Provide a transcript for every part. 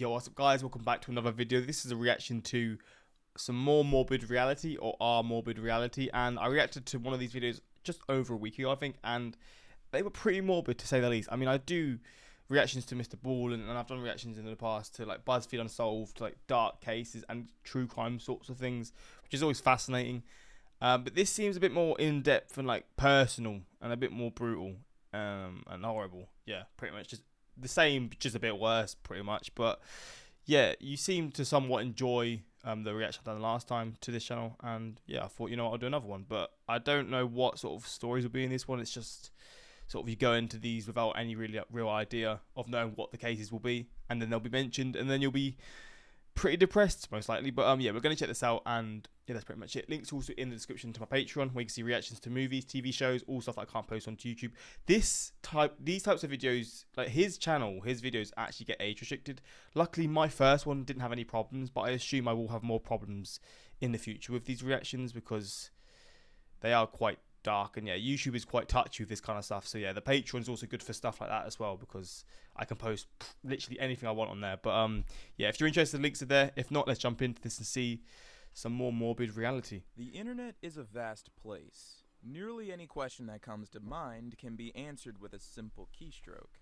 Yo, what's up guys, welcome back to another video. This is a reaction to some more Morbid Reality, or our Morbid Reality, and I reacted to one of these videos just over a week ago I think, and they were pretty morbid to say the least. I mean, I do reactions to Mr. Ball, and I've done reactions in the past to like BuzzFeed Unsolved, to like dark cases and true crime sorts of things, which is always fascinating. But this seems a bit more in-depth and like personal and a bit more brutal and horrible. Yeah, pretty much just the same, just a bit worse, pretty much. But yeah, you seem to somewhat enjoy the reaction I've done last time to this channel, and yeah, I thought, you know what, I'll do another one. But I don't know what sort of stories will be in this one. It's just sort of you go into these without any really real idea of knowing what the cases will be, and then they'll be mentioned, and then you'll be pretty depressed most likely. But yeah, we're going to check this out, and yeah, that's pretty much it. Links also in the description to my Patreon, where you can see reactions to movies, TV shows, all stuff that I can't post on YouTube. These types of videos, like his channel, his videos actually get age restricted. Luckily my first one didn't have any problems, but I assume I will have more problems in the future with these reactions because they are quite dark, and yeah, YouTube is quite touchy with this kind of stuff. So yeah, the Patreon's also good for stuff like that as well, because I can post literally anything I want on there. But yeah, if you're interested, the links are there. If not, let's jump into this and see some more Morbid Reality. The internet is a vast place. Nearly any question that comes to mind can be answered with a simple keystroke.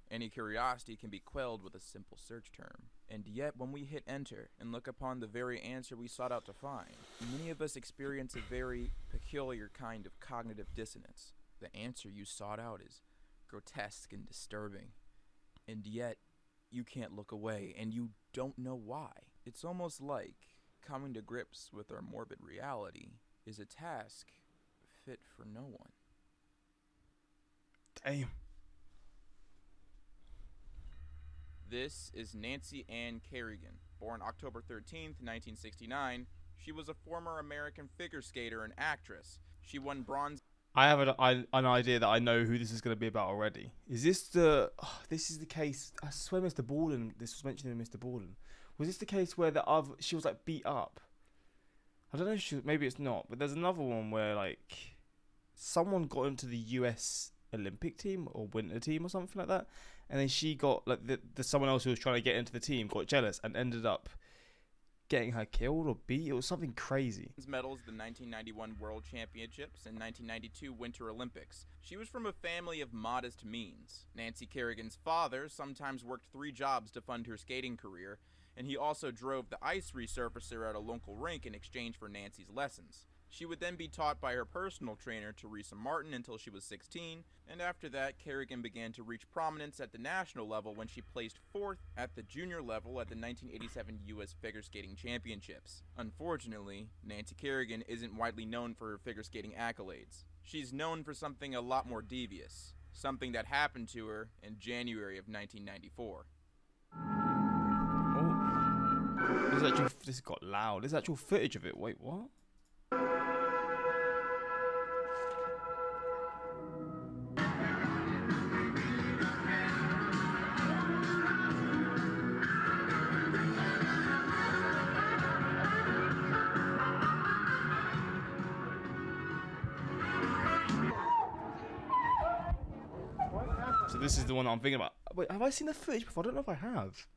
Any curiosity can be quelled with a simple search term. And yet, when we hit enter and look upon the very answer we sought out to find, many of us experience a very peculiar kind of cognitive dissonance. The answer you sought out is grotesque and disturbing. And yet, you can't look away, and you don't know why. It's almost like coming to grips with our morbid reality is a task fit for no one. Damn. This is Nancy Ann Kerrigan, born October 13th, 1969. She was a former American figure skater and actress. She won bronze. I have an idea that I know who this is going to be about already. Is this the... Oh, this is the case... I swear Mr. Borden... This was mentioned in Mr. Borden. Was this the case where she was like beat up? I don't know if maybe it's not, but there's another one where like someone got into the US Olympic team or winter team or something like that, and then she got like the someone else who was trying to get into the team got jealous and ended up getting her killed or beat. It was something crazy. Medals the 1991 World Championships and 1992 Winter Olympics. She was from a family of modest means. Nancy Kerrigan's father sometimes worked 3 jobs to fund her skating career, and he also drove the ice resurfacer at a local rink in exchange for Nancy's lessons. She would then be taught by her personal trainer, Teresa Martin, until she was 16, and after that, Kerrigan began to reach prominence at the national level when she placed 4th at the junior level at the 1987 U.S. Figure Skating Championships. Unfortunately, Nancy Kerrigan isn't widely known for her figure skating accolades. She's known for something a lot more devious, something that happened to her in January of 1994. This got loud. There's actual footage of it. Wait, what? So this is the one I'm thinking about. Wait, have I seen the footage before? I don't know if I have.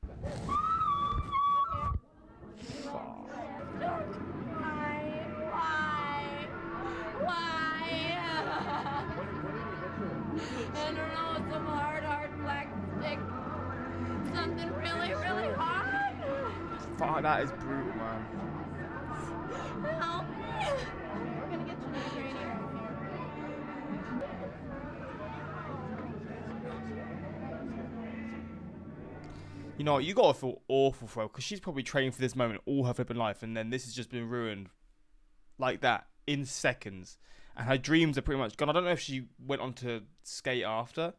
I don't know, some hard black stick. Something really hard. Fuck, that is brutal, man. Help me. We're gonna get you to the trainer. You know what, you gotta feel awful for her, because she's probably trained for this moment all her flipping life, and then this has just been ruined like that in seconds. And her dreams are pretty much gone. I don't know if she went on to skate after,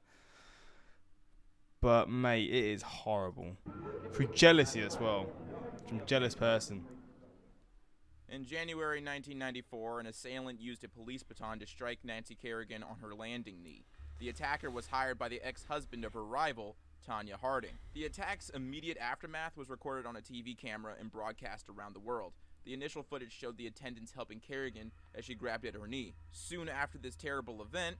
but mate, it is horrible. Through jealousy as well, from a jealous person. In January 1994, an assailant used a police baton to strike Nancy Kerrigan on her landing knee. The attacker was hired by the ex-husband of her rival, Tanya Harding. The attack's immediate aftermath was recorded on a TV camera and broadcast around the world. The initial footage showed the attendants helping Kerrigan as she grabbed at her knee. Soon after this terrible event,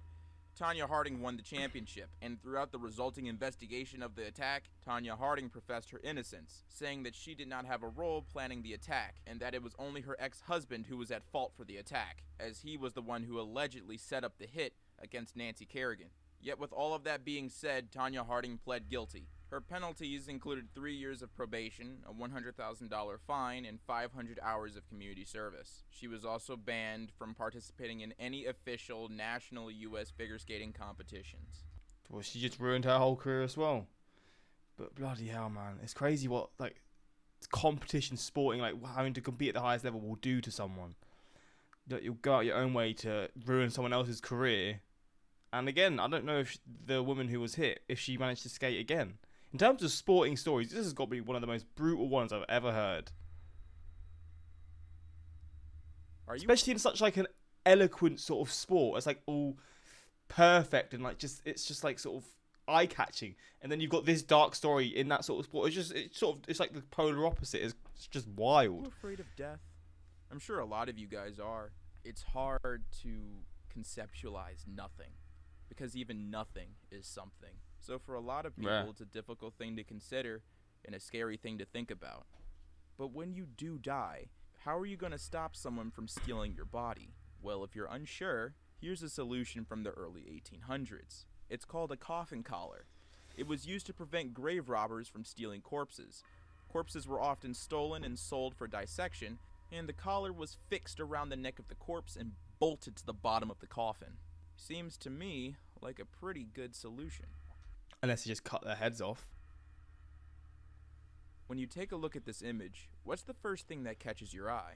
Tonya Harding won the championship, and throughout the resulting investigation of the attack, Tonya Harding professed her innocence, saying that she did not have a role planning the attack, and that it was only her ex-husband who was at fault for the attack, as he was the one who allegedly set up the hit against Nancy Kerrigan. Yet with all of that being said, Tonya Harding pled guilty. Her penalties included 3 years of probation, a $100,000 fine, and 500 hours of community service. She was also banned from participating in any official national U.S. figure skating competitions. Well, she just ruined her whole career as well. But bloody hell, man. It's crazy what, like, competition sporting, like, having to compete at the highest level will do to someone. That you'll go out your own way to ruin someone else's career. And again, I don't know if the woman who was hit, if she managed to skate again. In terms of sporting stories, this has got to be one of the most brutal ones I've ever heard. Especially in such like an eloquent sort of sport. It's like all perfect and like it's just like sort of eye-catching. And then you've got this dark story in that sort of sport. It's like the polar opposite. It's just wild. Are you afraid of death? I'm sure a lot of you guys are. It's hard to conceptualize nothing, because even nothing is something. So for a lot of people, It's a difficult thing to consider and a scary thing to think about. But when you do die, how are you going to stop someone from stealing your body? Well, if you're unsure, here's a solution from the early 1800s. It's called a coffin collar. It was used to prevent grave robbers from stealing corpses. Corpses were often stolen and sold for dissection, and the collar was fixed around the neck of the corpse and bolted to the bottom of the coffin. Seems to me like a pretty good solution. Unless you just cut their heads off. When you take a look at this image, what's the first thing that catches your eye?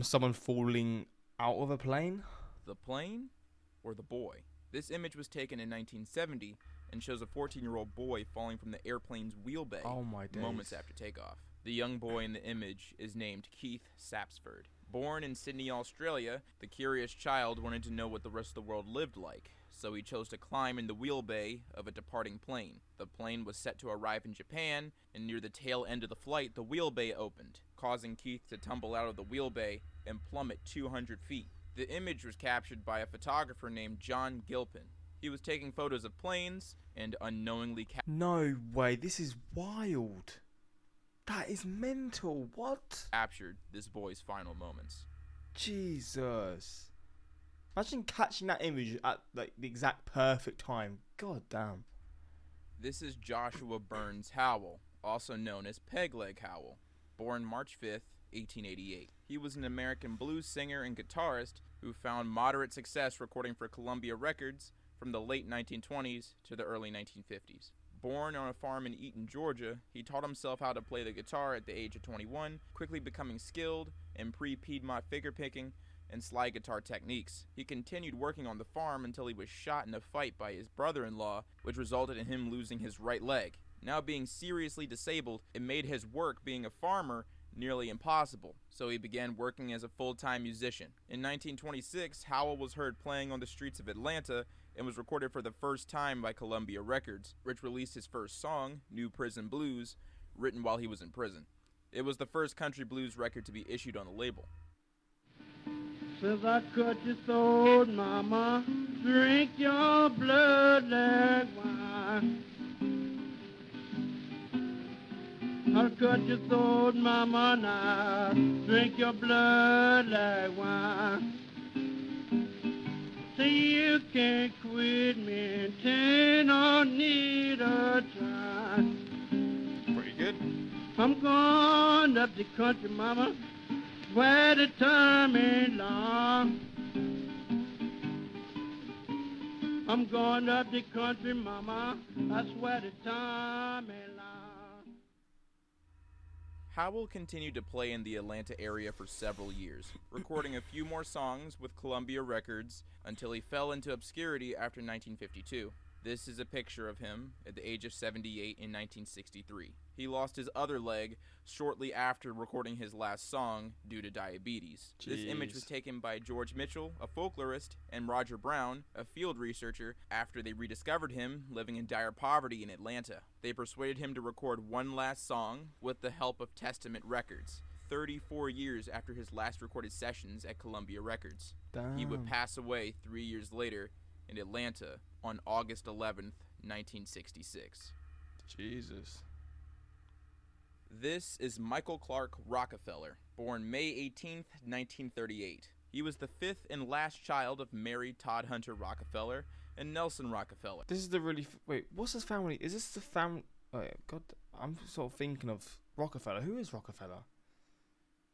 Someone falling out of a plane? The plane or the boy? This image was taken in 1970 and shows a 14-year-old boy falling from the airplane's wheelbay moments after takeoff. The young boy in the image is named Keith Sapsford. Born in Sydney, Australia, the curious child wanted to know what the rest of the world lived like, so he chose to climb in the wheelbay of a departing plane. The plane was set to arrive in Japan, and near the tail end of the flight, the wheelbay opened, causing Keith to tumble out of the wheelbay and plummet 200 feet. The image was captured by a photographer named John Gilpin. He was taking photos of planes and unknowingly No way, this is wild. That is mental. What? captured this boy's final moments. Jesus. Imagine catching that image at like the exact perfect time. God damn. This is Joshua Burns Howell, also known as Pegleg Howell, born March 5th, 1888. He was an American blues singer and guitarist who found moderate success recording for Columbia Records from the late 1920s to the early 1950s. Born on a farm in Eaton, Georgia, he taught himself how to play the guitar at the age of 21, quickly becoming skilled in pre-Piedmont figure-picking and slide guitar techniques. He continued working on the farm until he was shot in a fight by his brother-in-law, which resulted in him losing his right leg. Now being seriously disabled, it made his work being a farmer nearly impossible, so he began working as a full-time musician. In 1926, Howell was heard playing on the streets of Atlanta and was recorded for the first time by Columbia Records, which released his first song, New Prison Blues, written while he was in prison. It was the first country blues record to be issued on the label. Since I cut your throat, mama, drink your blood like wine. I cut your throat, mama, now drink your blood like wine. See, you can't quit me, ten or need a try. Pretty good. I'm going up the country, mama, where the time ain't long. I'm going up the country, mama, that's where the time ain't long. Howell continued to play in the Atlanta area for several years, recording a few more songs with Columbia Records until he fell into obscurity after 1952. This is a picture of him at the age of 78 in 1963. He lost his other leg shortly after recording his last song due to diabetes. This image was taken by George Mitchell, a folklorist, and Roger Brown, a field researcher, after they rediscovered him living in dire poverty in Atlanta. They persuaded him to record one last song with the help of Testament Records, 34 years after his last recorded sessions at Columbia Records. Damn. He would pass away 3 years later in Atlanta on August 11th, 1966. Jesus. This is Michael Clark Rockefeller, born May 18th, 1938. He was the fifth and last child of Mary Todd Hunter Rockefeller and Nelson Rockefeller. This is the really... Wait, what's his family? Is this the family... Oh, yeah, God, I'm sort of thinking of Rockefeller. Who is Rockefeller?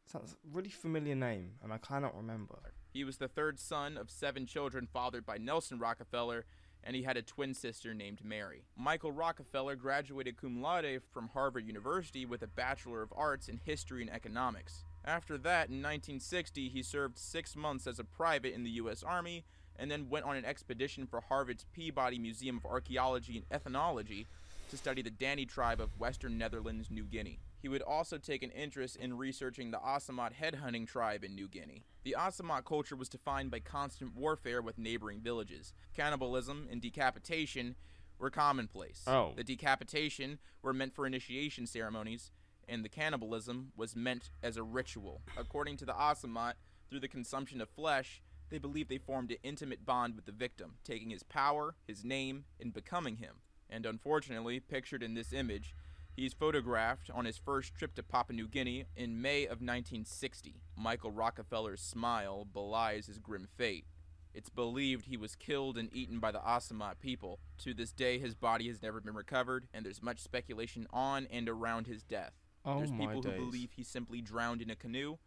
Sounds a really familiar name, and I cannot remember. He was the third son of 7 children fathered by Nelson Rockefeller, and he had a twin sister named Mary. Michael Rockefeller graduated cum laude from Harvard University with a Bachelor of Arts in History and Economics. After that, in 1960, he served 6 months as a private in the U.S. Army, and then went on an expedition for Harvard's Peabody Museum of Archaeology and Ethnology to study the Dani tribe of Western Netherlands, New Guinea. He would also take an interest in researching the Assamite headhunting tribe in New Guinea. The Assamite culture was defined by constant warfare with neighboring villages. Cannibalism and decapitation were commonplace. Oh. The decapitation were meant for initiation ceremonies, and the cannibalism was meant as a ritual. According to the Assamite, through the consumption of flesh, they believed they formed an intimate bond with the victim, taking his power, his name, and becoming him. And unfortunately, pictured in this image, he's photographed on his first trip to Papua New Guinea in May of 1960. Michael Rockefeller's smile belies his grim fate. It's believed he was killed and eaten by the Assamite people. To this day, his body has never been recovered, and there's much speculation on and around his death. Oh, There's my people days. who believe he simply drowned in a canoe,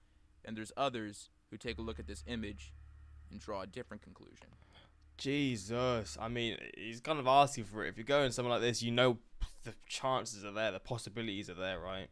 and there's others who take a look at this image and draw a different conclusion. Jesus. I mean, he's kind of asking for it. If you're going somewhere like this, you know the chances are there, the possibilities are there, right?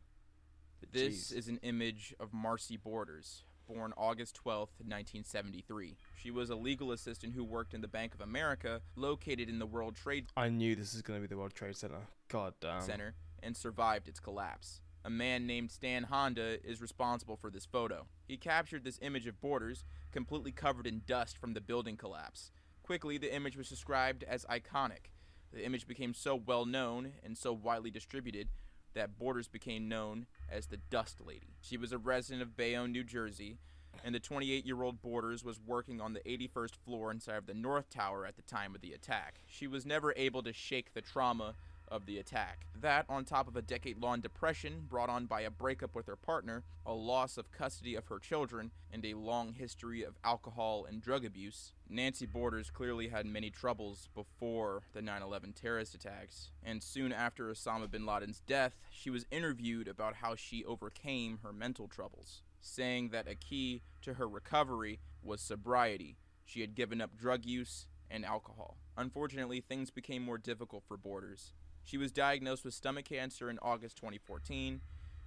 But This jeez. is an image of Marcy Borders, born August 12th, 1973. She was a legal assistant who worked in the Bank of America, located in the World Trade I knew this was going to be the World Trade Center. God damn. Center, and survived its collapse. A man named Stan Honda is responsible for this photo. He captured this image of Borders, completely covered in dust from the building collapse. Quickly, the image was described as iconic. The image became so well known and so widely distributed that Borders became known as the Dust Lady. She was a resident of Bayonne, New Jersey, and the 28-year-old Borders was working on the 81st floor inside of the North Tower at the time of the attack. She was never able to shake the trauma of the attack. That, on top of a decade-long depression brought on by a breakup with her partner, a loss of custody of her children, and a long history of alcohol and drug abuse, Nancy Borders clearly had many troubles before the 9/11 terrorist attacks. And soon after Osama bin Laden's death, she was interviewed about how she overcame her mental troubles, saying that a key to her recovery was sobriety. She had given up drug use and alcohol. Unfortunately, things became more difficult for Borders. She was diagnosed with stomach cancer in August 2014.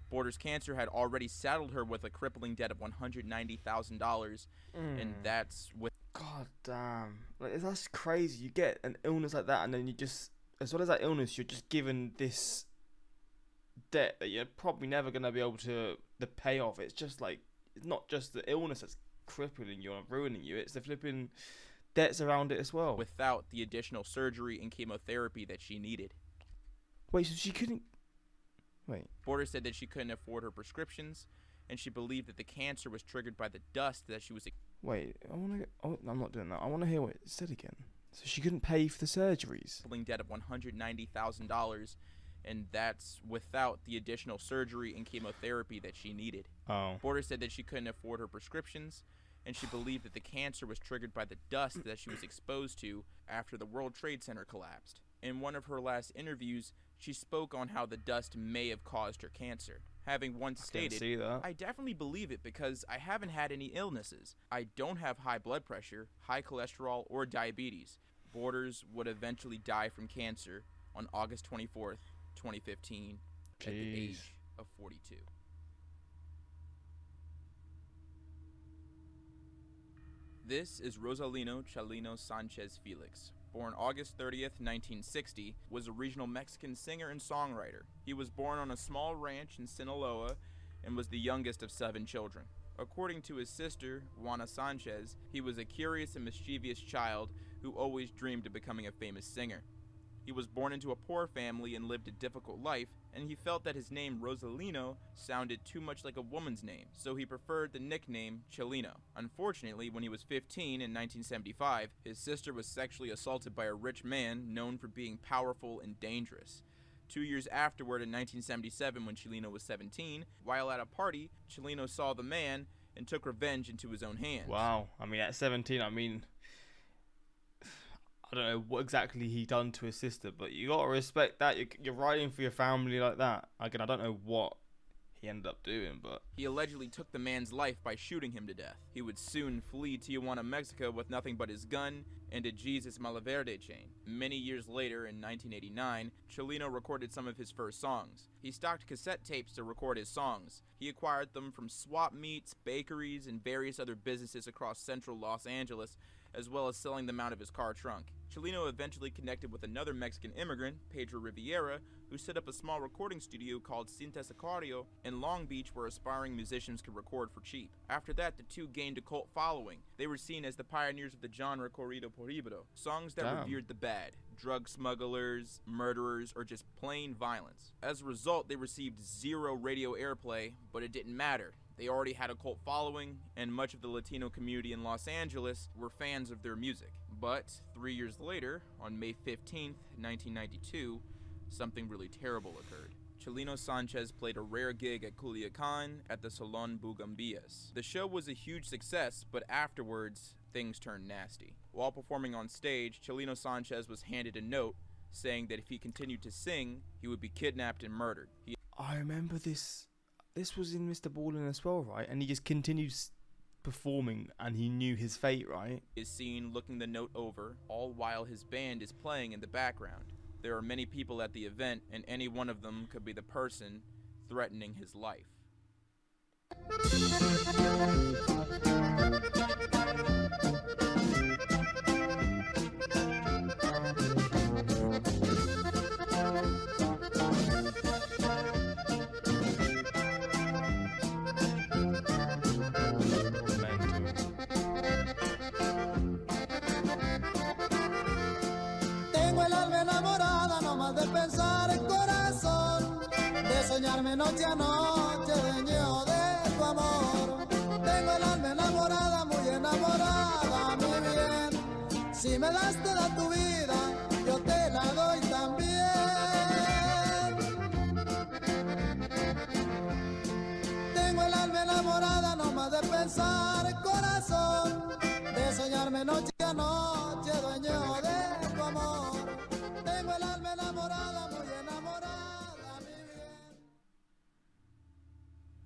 Borders' cancer had already saddled her with a crippling debt of $190,000, and that's with God damn. Like, that's crazy. You get an illness like that, and then you just, as well as that illness, you're just given this debt that you're probably never going to be able to the pay off. It's just like, it's not just the illness that's crippling you and ruining you, it's the flipping debts around it as well. without the additional surgery and chemotherapy that she needed. Wait, so she couldn't... Wait. Borders said that she couldn't afford her prescriptions, and she believed that the cancer was triggered by the dust that she was Wait, I want to... Oh, I'm not doing that. I want to hear what it said again. So she couldn't pay for the surgeries. crippling debt of $190,000, and that's without the additional surgery and chemotherapy that she needed. Oh. Borders said that she couldn't afford her prescriptions, and she believed that the cancer was triggered by the dust that she was exposed to after the World Trade Center collapsed. In one of her last interviews, she spoke on how the dust may have caused her cancer, having once I can stated, see that. "I definitely believe it because I haven't had any illnesses. I don't have high blood pressure, high cholesterol, or diabetes." Borders would eventually die from cancer on August 24th, 2015, at the Jeez. age of 42. This is Rosalino Chalino Sanchez Felix. Born August 30th, 1960, was a regional Mexican singer and songwriter. He was born on a small ranch in Sinaloa and was the youngest of 7 children. According to his sister, Juana Sanchez, he was a curious and mischievous child who always dreamed of becoming a famous singer. He was born into a poor family and lived a difficult life and he felt that his name Rosalino sounded too much like a woman's name, so he preferred the nickname Chelino. Unfortunately, when he was 15 in 1975, his sister was sexually assaulted by a rich man known for being powerful and dangerous. 2 years afterward, in 1977, when Chelino was 17, while at a party, Chelino saw the man and took revenge into his own hands. Wow. I mean, at 17, I mean, I don't know what exactly he done to his sister, but you gotta respect that. You're riding for your family like that. Again, I don't know what he ended up doing, but he allegedly took the man's life by shooting him to death. He would soon flee Tijuana, Mexico with nothing but his gun and a Jesus Malverde chain. Many years later, in 1989, Chelino recorded some of his first songs. He stocked cassette tapes to record his songs. He acquired them from swap meets, bakeries, and various other businesses across central Los Angeles, as well as selling them out of his car trunk. Chelino eventually connected with another Mexican immigrant, Pedro Riviera, who set up a small recording studio called Cinta Sicario in Long Beach where aspiring musicians could record for cheap. After that, the two gained a cult following. They were seen as the pioneers of the genre corrido por libro, songs that revered the bad, drug smugglers, murderers, or just plain violence. As a result, they received zero radio airplay, but it didn't matter. They already had a cult following, and much of the Latino community in Los Angeles were fans of their music. But 3 years later, on May 15th, 1992, something really terrible occurred. Chelino Sanchez played a rare gig at Culiacan at the Salon Bugambillas. The show was a huge success, but afterwards, things turned nasty. While performing on stage, Chelino Sanchez was handed a note saying that if he continued to sing, he would be kidnapped and murdered. I remember this. This was in Mr. Ballin as well, right? And he just continued performing, and he knew his fate, right? Is seen looking the note over, all while his band is playing in the background. There are many people at the event, and any one of them could be the person threatening his life. Pensar el corazón, de soñarme noche a noche, dueño de tu amor. Tengo el alma enamorada, muy enamorada, mi bien. Si me das toda tu vida, yo te la doy también. Tengo el alma enamorada, no más de pensar el corazón, de soñarme noche a noche, dueño de tu amor. Tengo el alma enamorada, muy enamorada, mi bien.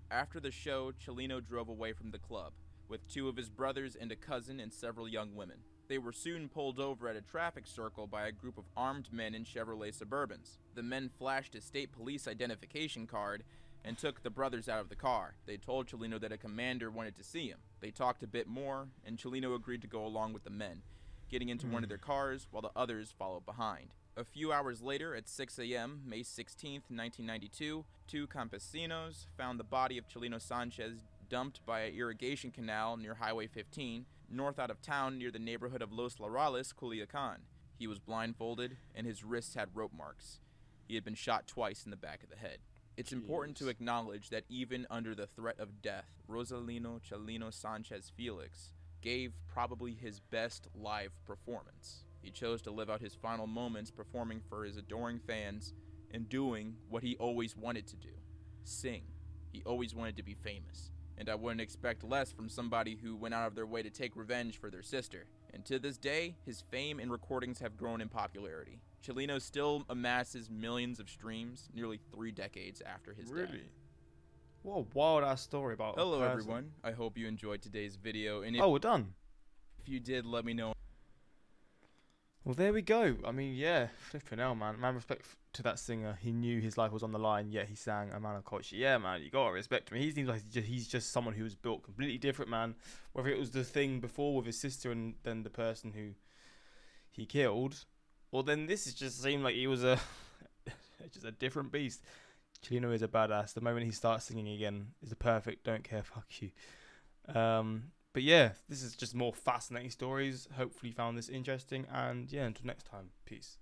After the show, Chelino drove away from the club, with two of his brothers and a cousin and several young women. They were soon pulled over at a traffic circle by a group of armed men in Chevrolet Suburbans. The men flashed a state police identification card and took the brothers out of the car. They told Chelino that a commander wanted to see him. They talked a bit more, and Chelino agreed to go along with the men, getting into one of their cars while the others followed behind. A few hours later, at 6 a.m., May 16th, 1992, two campesinos found the body of Chelino Sanchez dumped by an irrigation canal near Highway 15, north out of town near the neighborhood of Los Laurales, Culiacan. He was blindfolded, and his wrists had rope marks. He had been shot twice in the back of the head. It's important to acknowledge that even under the threat of death, Rosalino Chelino Sanchez Felix gave probably his best live performance. He chose to live out his final moments performing for his adoring fans and doing what he always wanted to do, sing. He always wanted to be famous, and I wouldn't expect less from somebody who went out of their way to take revenge for their sister. And to this day, his fame and recordings have grown in popularity. Chelino still amasses millions of streams nearly 3 decades after his death. Really? What a wild ass story about a Hello person. everyone, I hope you enjoyed today's video, and Oh, we're done. if you did, let me know. Well, there we go. I mean, yeah, flipping hell, man. Man, respect to that singer. He knew his life was on the line, yet he sang a man of culture. Yeah, man, you gotta respect him. He seems like he's just someone who was built completely different, man. Whether it was the thing before with his sister and then the person who he killed, or then this is just seemed like he was just a different beast. Chelino is a badass. The moment he starts singing again is a perfect don't care, fuck you. But yeah, this is just more fascinating stories. Hopefully you found this interesting. And yeah, until next time, peace.